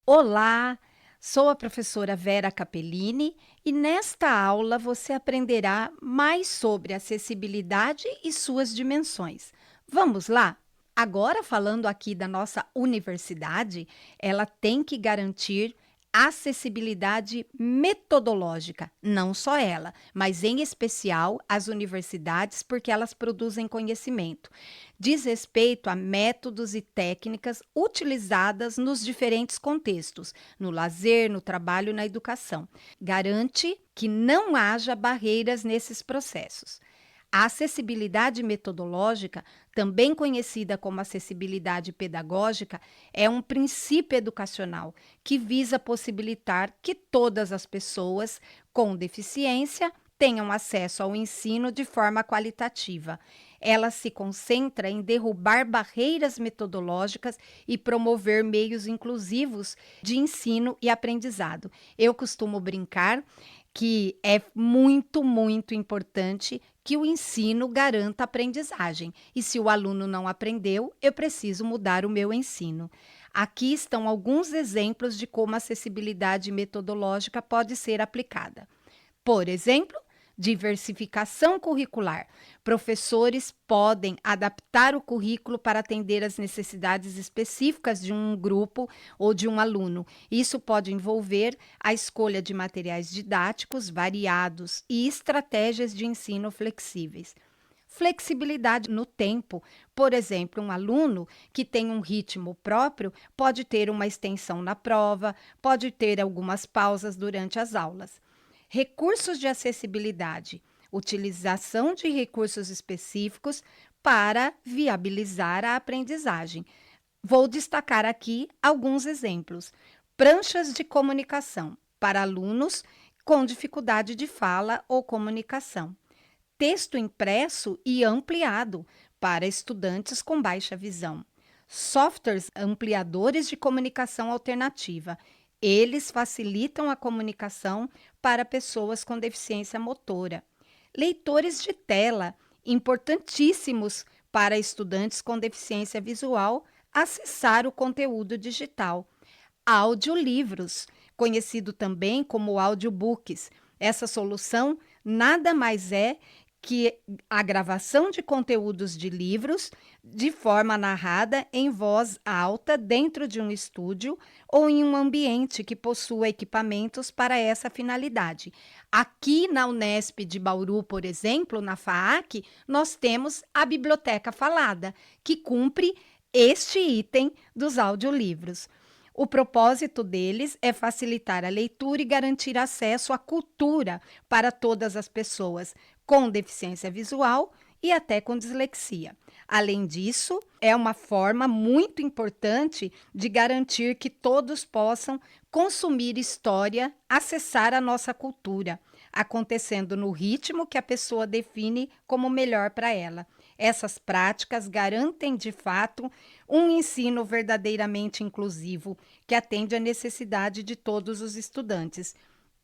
Olá, sou a professora Vera Capellini e nesta aula você aprenderá mais sobre acessibilidade e suas dimensões. Vamos lá? Agora, falando aqui da nossa universidade, ela tem que garantir acessibilidade metodológica, não só ela, mas em especial as universidades, porque elas produzem conhecimento. Diz respeito a métodos e técnicas utilizadas nos diferentes contextos, no lazer, no trabalho e na educação. Garante que não haja barreiras nesses processos. A acessibilidade metodológica, também conhecida como acessibilidade pedagógica, é um princípio educacional que visa possibilitar que todas as pessoas com deficiência tenham acesso ao ensino de forma qualitativa. Ela se concentra em derrubar barreiras metodológicas e promover meios inclusivos de ensino e aprendizado. Eu costumo brincar que é muito importante que o ensino garanta aprendizagem. E se o aluno não aprendeu, eu preciso mudar o meu ensino. Aqui estão alguns exemplos de como a acessibilidade metodológica pode ser aplicada. Por exemplo, diversificação curricular. Professores podem adaptar o currículo para atender às necessidades específicas de um grupo ou de um aluno. Isso pode envolver a escolha de materiais didáticos variados e estratégias de ensino flexíveis. Flexibilidade no tempo. Por exemplo, um aluno que tem um ritmo próprio pode ter uma extensão na prova, pode ter algumas pausas durante as aulas. Recursos de acessibilidade. Utilização de recursos específicos para viabilizar a aprendizagem. Vou destacar aqui alguns exemplos. Pranchas de comunicação para alunos com dificuldade de fala ou comunicação. Texto impresso e ampliado para estudantes com baixa visão. Softwares ampliadores de comunicação alternativa. Eles facilitam a comunicação para pessoas com deficiência motora. Leitores de tela, importantíssimos para estudantes com deficiência visual acessar o conteúdo digital. Audiolivros, conhecido também como audiobooks. Essa solução nada mais é que a gravação de conteúdos de livros de forma narrada em voz alta dentro de um estúdio ou em um ambiente que possua equipamentos para essa finalidade. Aqui na Unesp de Bauru, por exemplo, na FAAC, nós temos a Biblioteca Falada, que cumpre este item dos audiolivros. O propósito deles é facilitar a leitura e garantir acesso à cultura para todas as pessoas com deficiência visual e até com dislexia. Além disso, é uma forma muito importante de garantir que todos possam consumir história, acessar a nossa cultura, acontecendo no ritmo que a pessoa define como melhor para ela. Essas práticas garantem, de fato, um ensino verdadeiramente inclusivo, que atende à necessidade de todos os estudantes,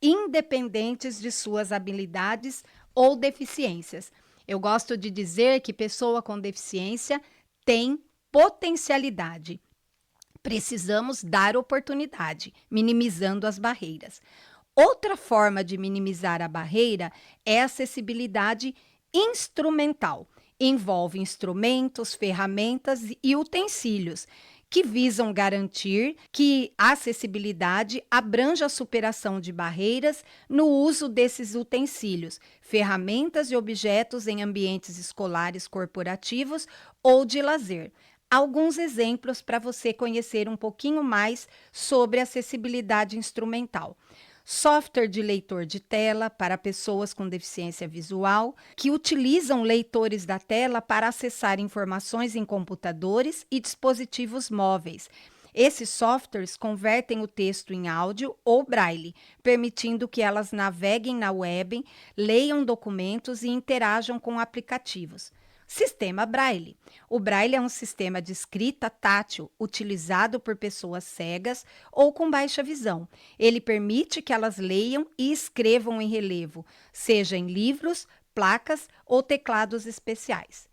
independentes de suas habilidades ou deficiências. Eu gosto de dizer que pessoa com deficiência tem potencialidade. Precisamos dar oportunidade, minimizando as barreiras. Outra forma de minimizar a barreira é a acessibilidade instrumental. Envolve instrumentos, ferramentas e utensílios que visam garantir que a acessibilidade abranja a superação de barreiras no uso desses utensílios, ferramentas e objetos em ambientes escolares corporativos ou de lazer. Alguns exemplos para você conhecer um pouquinho mais sobre acessibilidade instrumental. Software de leitor de tela para pessoas com deficiência visual, que utilizam leitores da tela para acessar informações em computadores e dispositivos móveis. Esses softwares convertem o texto em áudio ou braille, permitindo que elas naveguem na web, leiam documentos e interajam com aplicativos. Sistema Braille. O Braille é um sistema de escrita tátil utilizado por pessoas cegas ou com baixa visão. Ele permite que elas leiam e escrevam em relevo, seja em livros, placas ou teclados especiais.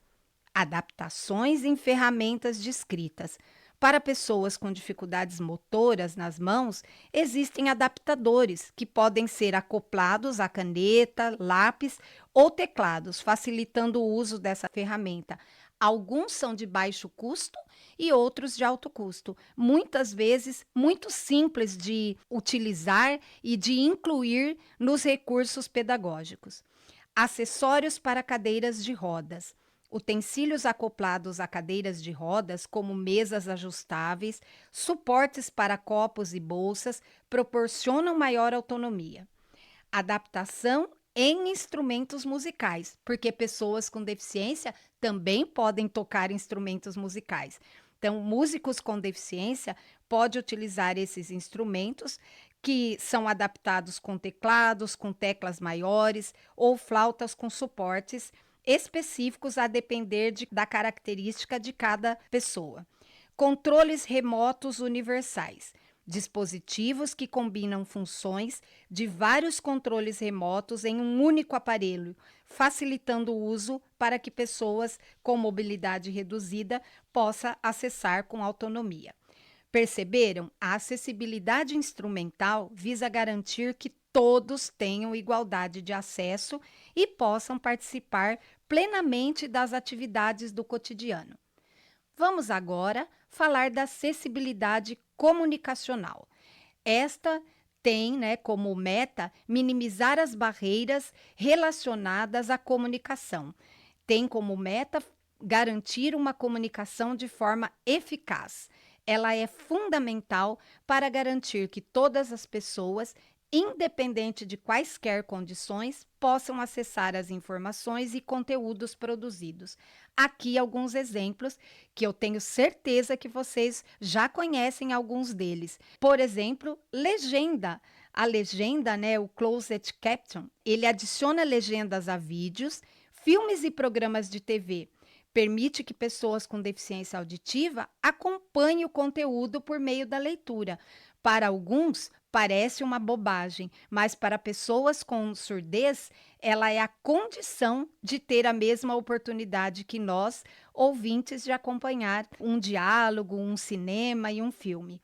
Adaptações em ferramentas de escritas. Para pessoas com dificuldades motoras nas mãos, existem adaptadores que podem ser acoplados à caneta, lápis ou teclados, facilitando o uso dessa ferramenta. Alguns são de baixo custo e outros de alto custo, muitas vezes muito simples de utilizar e de incluir nos recursos pedagógicos. Acessórios para cadeiras de rodas. Utensílios acoplados a cadeiras de rodas, como mesas ajustáveis, suportes para copos e bolsas, proporcionam maior autonomia. Adaptação em instrumentos musicais, porque pessoas com deficiência também podem tocar instrumentos musicais. Então, músicos com deficiência podem utilizar esses instrumentos que são adaptados com teclados, com teclas maiores ou flautas com suportes específicos a depender da característica de cada pessoa. Controles remotos universais. Dispositivos que combinam funções de vários controles remotos em um único aparelho, facilitando o uso para que pessoas com mobilidade reduzida possam acessar com autonomia. Perceberam? A acessibilidade instrumental visa garantir que todos tenham igualdade de acesso e possam participar plenamente das atividades do cotidiano. Vamos agora falar da acessibilidade comunicacional. Esta tem, como meta minimizar as barreiras relacionadas à comunicação. Tem como meta garantir uma comunicação de forma eficaz. Ela é fundamental para garantir que todas as pessoas, independente de quaisquer condições, possam acessar as informações e conteúdos produzidos. Aqui alguns exemplos que eu tenho certeza que vocês já conhecem alguns deles. Por exemplo, legenda. A legenda, o closed caption, ele adiciona legendas a vídeos, filmes e programas de TV. Permite que pessoas com deficiência auditiva acompanhem o conteúdo por meio da leitura. Para alguns, parece uma bobagem, mas para pessoas com surdez, ela é a condição de ter a mesma oportunidade que nós, ouvintes, de acompanhar um diálogo, um cinema e um filme.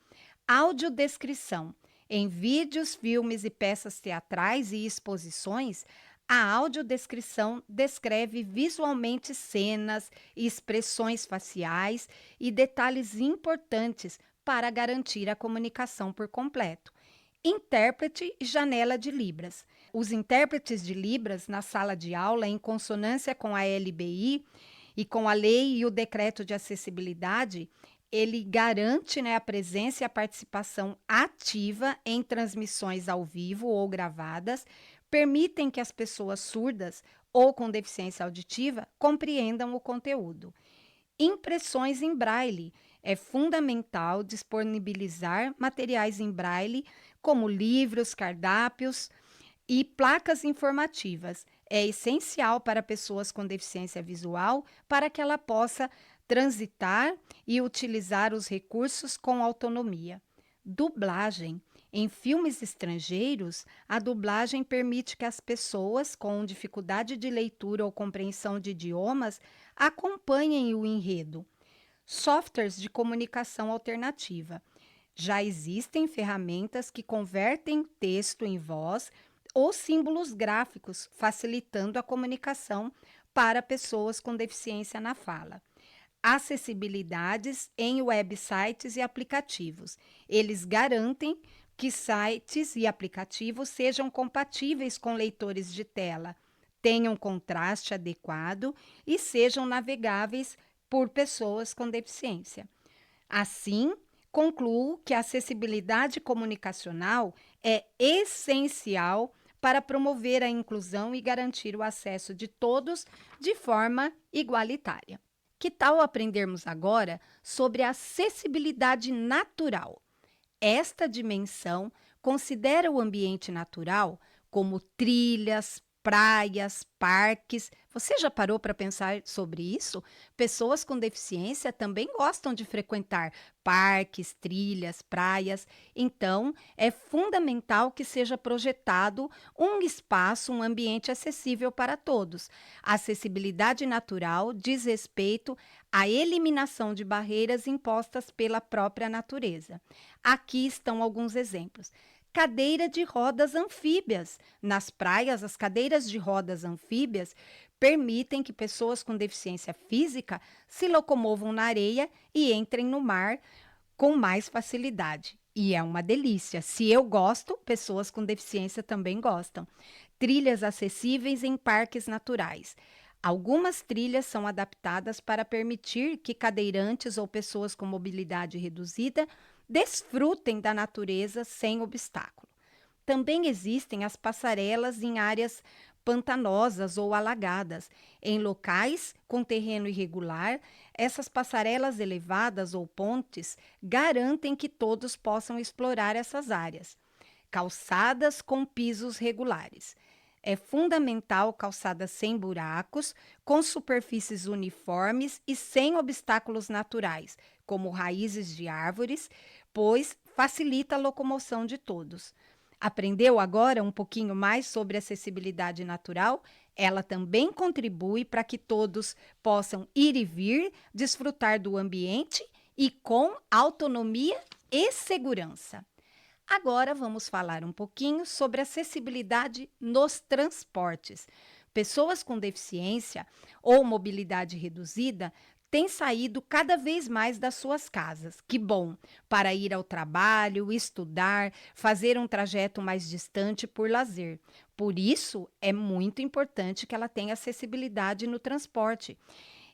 Audiodescrição. Em vídeos, filmes e peças teatrais e exposições, a audiodescrição descreve visualmente cenas, expressões faciais e detalhes importantes para garantir a comunicação por completo. Intérprete e janela de Libras. Os intérpretes de Libras na sala de aula, em consonância com a LBI e com a lei e o decreto de acessibilidade, ele garante a presença e a participação ativa em transmissões ao vivo ou gravadas, permitem que as pessoas surdas ou com deficiência auditiva compreendam o conteúdo. Impressões em braille. É fundamental disponibilizar materiais em braille, como livros, cardápios e placas informativas. É essencial para pessoas com deficiência visual para que ela possa transitar e utilizar os recursos com autonomia. Dublagem. Em filmes estrangeiros, a dublagem permite que as pessoas com dificuldade de leitura ou compreensão de idiomas acompanhem o enredo. Softwares de comunicação alternativa. Já existem ferramentas que convertem texto em voz ou símbolos gráficos, facilitando a comunicação para pessoas com deficiência na fala. Acessibilidades em websites e aplicativos. Eles garantem que sites e aplicativos sejam compatíveis com leitores de tela, tenham contraste adequado e sejam navegáveis por pessoas com deficiência. Assim, concluo que a acessibilidade comunicacional é essencial para promover a inclusão e garantir o acesso de todos de forma igualitária. Que tal aprendermos agora sobre a acessibilidade natural? Esta dimensão considera o ambiente natural como trilhas, praias, parques. Você já parou para pensar sobre isso? Pessoas com deficiência também gostam de frequentar parques, trilhas, praias. Então, é fundamental que seja projetado um espaço, um ambiente acessível para todos. A acessibilidade natural diz respeito à eliminação de barreiras impostas pela própria natureza. Aqui estão alguns exemplos. Cadeira de rodas anfíbias. Nas praias, as cadeiras de rodas anfíbias permitem que pessoas com deficiência física se locomovam na areia e entrem no mar com mais facilidade. E é uma delícia. Se eu gosto, pessoas com deficiência também gostam. Trilhas acessíveis em parques naturais. Algumas trilhas são adaptadas para permitir que cadeirantes ou pessoas com mobilidade reduzida desfrutem da natureza sem obstáculo. Também existem as passarelas em áreas pantanosas ou alagadas. Em locais com terreno irregular, essas passarelas elevadas ou pontes garantem que todos possam explorar essas áreas. Calçadas com pisos regulares. É fundamental calçadas sem buracos, com superfícies uniformes e sem obstáculos naturais, como raízes de árvores, pois facilita a locomoção de todos. Aprendeu agora um pouquinho mais sobre acessibilidade natural? Ela também contribui para que todos possam ir e vir, desfrutar do ambiente e com autonomia e segurança. Agora vamos falar um pouquinho sobre acessibilidade nos transportes. Pessoas com deficiência ou mobilidade reduzida têm saído cada vez mais das suas casas. Que bom! Para ir ao trabalho, estudar, fazer um trajeto mais distante por lazer. Por isso, é muito importante que ela tenha acessibilidade no transporte.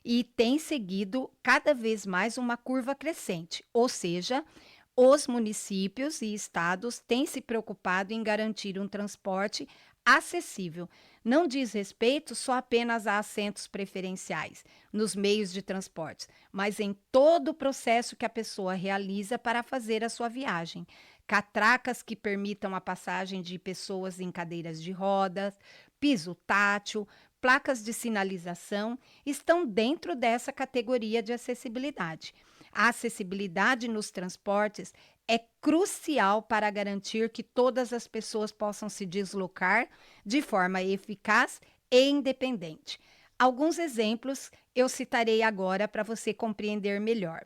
E tem seguido cada vez mais uma curva crescente, ou seja, os municípios e estados têm se preocupado em garantir um transporte acessível. Não diz respeito só apenas a assentos preferenciais nos meios de transporte, mas em todo o processo que a pessoa realiza para fazer a sua viagem. Catracas que permitam a passagem de pessoas em cadeiras de rodas, piso tátil, placas de sinalização estão dentro dessa categoria de acessibilidade. A acessibilidade nos transportes é crucial para garantir que todas as pessoas possam se deslocar de forma eficaz e independente. Alguns exemplos eu citarei agora para você compreender melhor.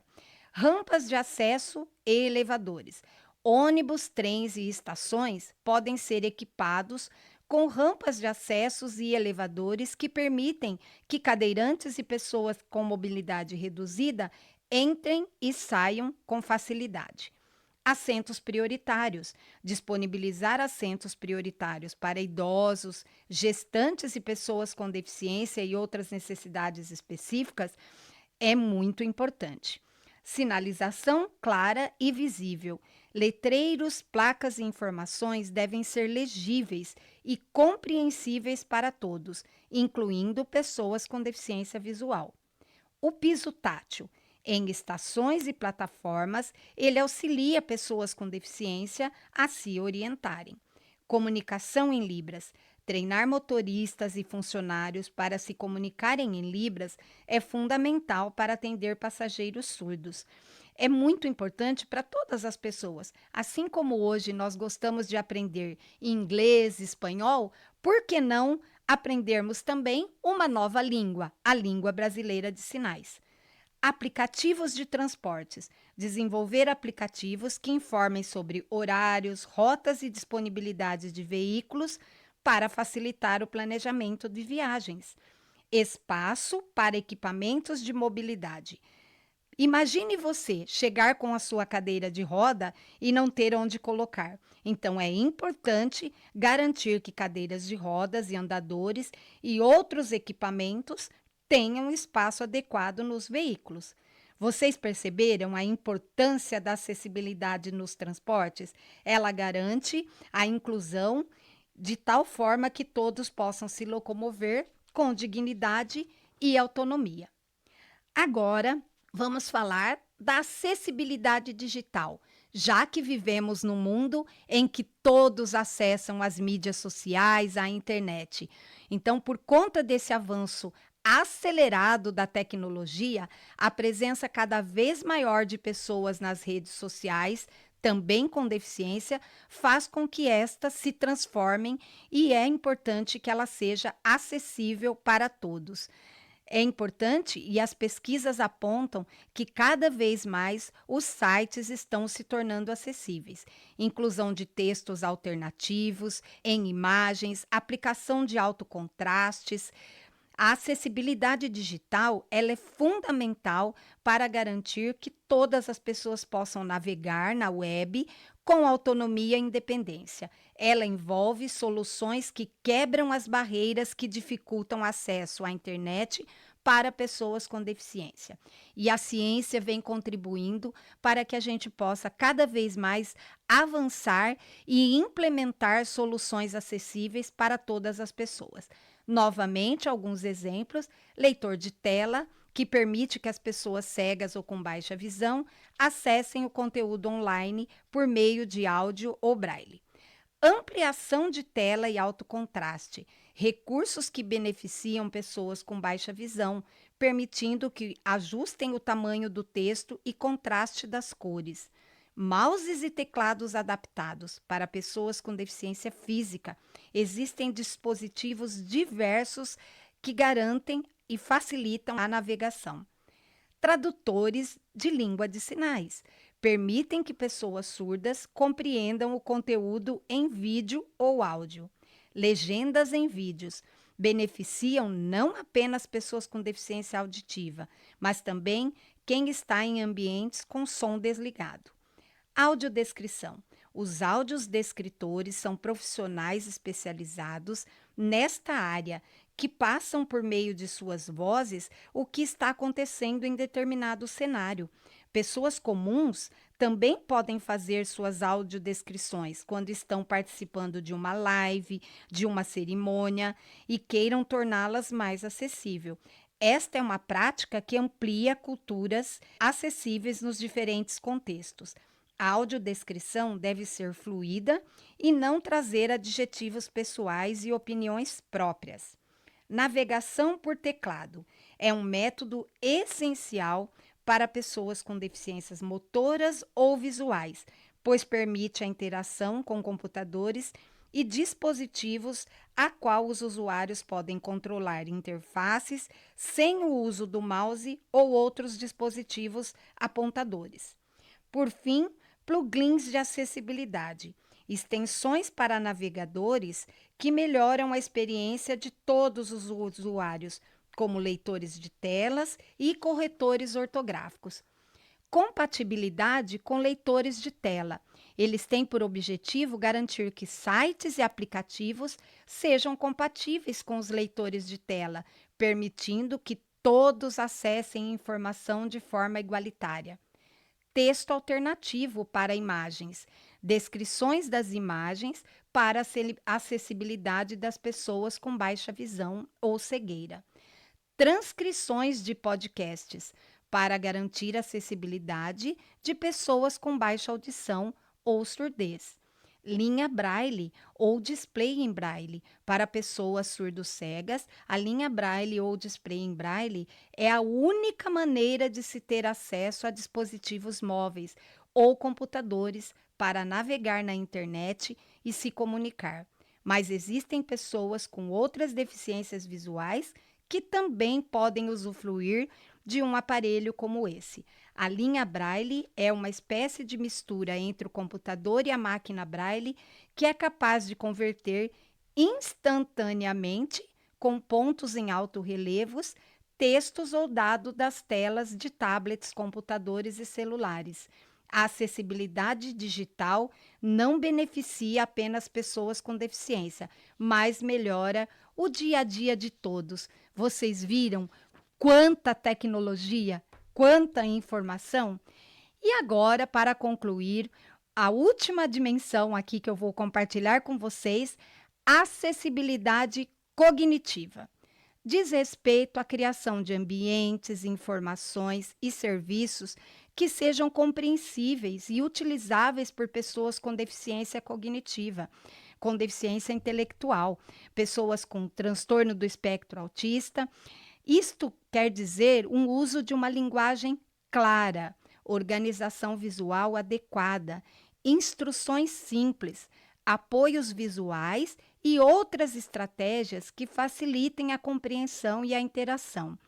Rampas de acesso e elevadores. Ônibus, trens e estações podem ser equipados com rampas de acessos e elevadores que permitem que cadeirantes e pessoas com mobilidade reduzida entrem e saiam com facilidade. Assentos prioritários. Disponibilizar assentos prioritários para idosos, gestantes e pessoas com deficiência e outras necessidades específicas é muito importante. Sinalização clara e visível. Letreiros, placas e informações devem ser legíveis e compreensíveis para todos, incluindo pessoas com deficiência visual. O piso tátil. Em estações e plataformas, ele auxilia pessoas com deficiência a se orientarem. Comunicação em Libras. Treinar motoristas e funcionários para se comunicarem em Libras é fundamental para atender passageiros surdos. É muito importante para todas as pessoas. Assim como hoje nós gostamos de aprender inglês, espanhol, por que não aprendermos também uma nova língua, a língua brasileira de sinais? Aplicativos de transportes. Desenvolver aplicativos que informem sobre horários, rotas e disponibilidades de veículos para facilitar o planejamento de viagens. Espaço para equipamentos de mobilidade. Imagine você chegar com a sua cadeira de roda e não ter onde colocar. Então, é importante garantir que cadeiras de rodas e andadores e outros equipamentos tenham espaço adequado nos veículos. Vocês perceberam a importância da acessibilidade nos transportes? Ela garante a inclusão de tal forma que todos possam se locomover com dignidade e autonomia. Agora, vamos falar da acessibilidade digital. já que vivemos num mundo em que todos acessam as mídias sociais, a internet. Então, por conta desse avanço acelerado da tecnologia, a presença cada vez maior de pessoas nas redes sociais, também com deficiência, faz com que estas se transformem e é importante que ela seja acessível para todos. É importante e as pesquisas apontam que cada vez mais os sites estão se tornando acessíveis. Inclusão de textos alternativos, em imagens, aplicação de alto contrastes. A acessibilidade digital ela é fundamental para garantir que todas as pessoas possam navegar na web com autonomia e independência. Ela envolve soluções que quebram as barreiras que dificultam o acesso à internet para pessoas com deficiência. E a ciência vem contribuindo para que a gente possa cada vez mais avançar e implementar soluções acessíveis para todas as pessoas. Novamente, alguns exemplos: leitor de tela, que permite que as pessoas cegas ou com baixa visão acessem o conteúdo online por meio de áudio ou braille. Ampliação de tela e alto contraste, recursos que beneficiam pessoas com baixa visão, permitindo que ajustem o tamanho do texto e contraste das cores. Mouses e teclados adaptados para pessoas com deficiência física. Existem dispositivos diversos que garantem e facilitam a navegação. Tradutores de língua de sinais permitem que pessoas surdas compreendam o conteúdo em vídeo ou áudio. Legendas em vídeos beneficiam não apenas pessoas com deficiência auditiva, mas também quem está em ambientes com som desligado. Audiodescrição. Os audiodescritores são profissionais especializados nesta área que passam por meio de suas vozes o que está acontecendo em determinado cenário. Pessoas comuns também podem fazer suas audiodescrições quando estão participando de uma live, de uma cerimônia e queiram torná-las mais acessível. Esta é uma prática que amplia culturas acessíveis nos diferentes contextos. A audiodescrição deve ser fluida e não trazer adjetivos pessoais e opiniões próprias. Navegação por teclado é um método essencial para pessoas com deficiências motoras ou visuais, pois permite a interação com computadores e dispositivos a qual os usuários podem controlar interfaces sem o uso do mouse ou outros dispositivos apontadores. Por fim, plugins de acessibilidade, extensões para navegadores que melhoram a experiência de todos os usuários, como leitores de telas e corretores ortográficos. Compatibilidade com leitores de tela. Eles têm por objetivo garantir que sites e aplicativos sejam compatíveis com os leitores de tela, permitindo que todos acessem informação de forma igualitária. Texto alternativo para imagens, descrições das imagens para a acessibilidade das pessoas com baixa visão ou cegueira. Transcrições de podcasts para garantir a acessibilidade de pessoas com baixa audição ou surdez. Linha Braille ou display em Braille. Para pessoas surdo-cegas, a linha Braille ou display em Braille é a única maneira de se ter acesso a dispositivos móveis ou computadores para navegar na internet e se comunicar. Mas existem pessoas com outras deficiências visuais que também podem usufruir de um aparelho como esse. A linha Braille é uma espécie de mistura entre o computador e a máquina Braille que é capaz de converter instantaneamente, com pontos em alto relevos, textos ou dados das telas de tablets, computadores e celulares. A acessibilidade digital não beneficia apenas pessoas com deficiência, mas melhora o dia a dia de todos. Vocês viram quanta tecnologia, quanta informação? E agora, para concluir, a última dimensão aqui que eu vou compartilhar com vocês, acessibilidade cognitiva. Diz respeito à criação de ambientes, informações e serviços que sejam compreensíveis e utilizáveis por pessoas com deficiência cognitiva, com deficiência intelectual, pessoas com transtorno do espectro autista. Isto quer dizer um uso de uma linguagem clara, organização visual adequada, instruções simples, apoios visuais e outras estratégias que facilitem a compreensão e a interação.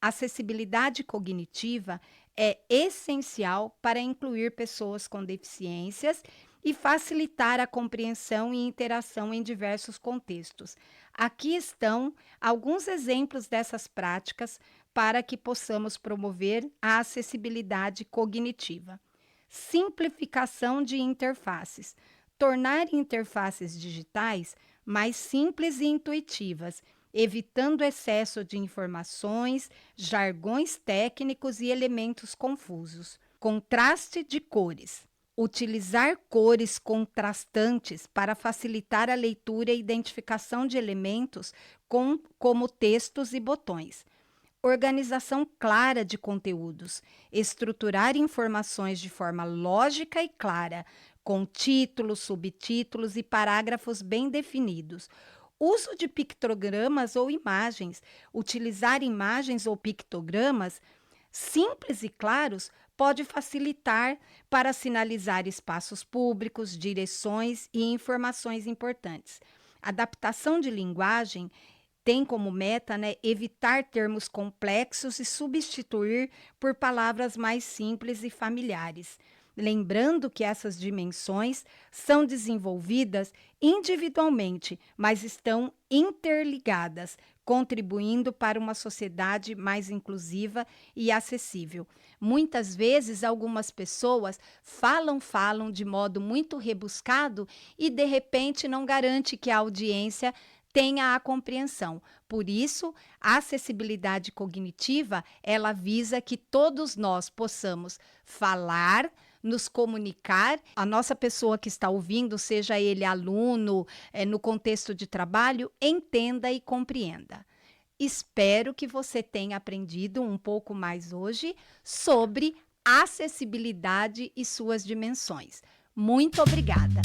Acessibilidade cognitiva é essencial para incluir pessoas com deficiências e facilitar a compreensão e interação em diversos contextos. Aqui estão alguns exemplos dessas práticas para que possamos promover a acessibilidade cognitiva. Simplificação de interfaces. Tornar interfaces digitais mais simples e intuitivas, evitando excesso de informações, jargões técnicos e elementos confusos. Contraste de cores. Utilizar cores contrastantes para facilitar a leitura e identificação de elementos como textos e botões. Organização clara de conteúdos. Estruturar informações de forma lógica e clara, com títulos, subtítulos e parágrafos bem definidos. Uso de pictogramas ou imagens. Utilizar imagens ou pictogramas simples e claros pode facilitar para sinalizar espaços públicos, direções e informações importantes. Adaptação de linguagem tem como meta, evitar termos complexos e substituir por palavras mais simples e familiares. Lembrando que essas dimensões são desenvolvidas individualmente, mas estão interligadas, contribuindo para uma sociedade mais inclusiva e acessível. Muitas vezes, algumas pessoas falam de modo muito rebuscado e, de repente, não garante que a audiência tenha a compreensão. Por isso, a acessibilidade cognitiva, ela visa que todos nós possamos falar, nos comunicar, a nossa pessoa que está ouvindo, seja ele aluno, no contexto de trabalho, entenda e compreenda. Espero que você tenha aprendido um pouco mais hoje sobre acessibilidade e suas dimensões. Muito obrigada!